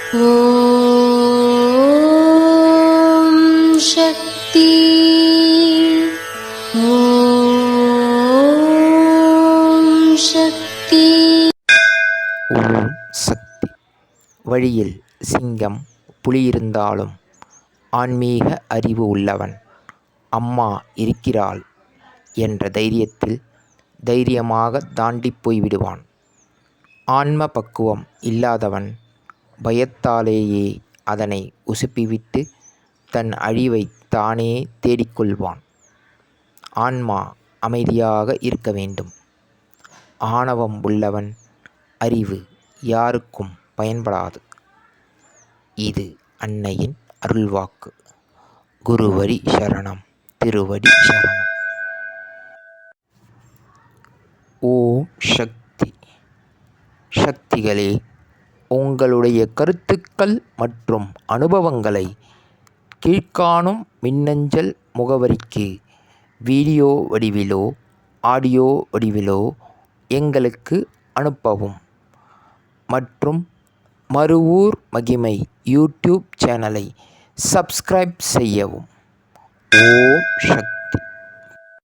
ஓம் சக்தி. ஓம் சக்தி. ஓம் சக்தி. வழியில் சிங்கம் புலி இருந்தாலும் ஆன்மீக அறிவு உள்ளவன் அம்மா இருக்கிறாள் என்ற தைரியத்தில் தைரியமாக தாண்டி போய்விடுவான். ஆன்ம பக்குவம் இல்லாதவன் பயத்தாலேயே அதனை உசுப்பிவிட்டு தன் அழிவை தானே தேடிக்கொள்வான். ஆன்மா அமைதியாக இருக்க வேண்டும். ஆணவம் உள்ளவன் அறிவு யாருக்கும் பயன்படாது. இது அன்னையின் அருள்வாக்கு. குருவடி சரணம், திருவடி சரணம். ஓம் சக்தி. சக்திகளே, உங்களுடைய கருத்துக்கள் மற்றும் அனுபவங்களை கீழ்க்காணும் மின்னஞ்சல் முகவரிக்கு வீடியோ வடிவிலோ ஆடியோ வடிவிலோ எங்களுக்கு அனுப்பவும். மற்றும் மறுவூர் மகிமை யூடியூப் சேனலை சப்ஸ்கிரைப் செய்யவும். ஓம் சக்தி.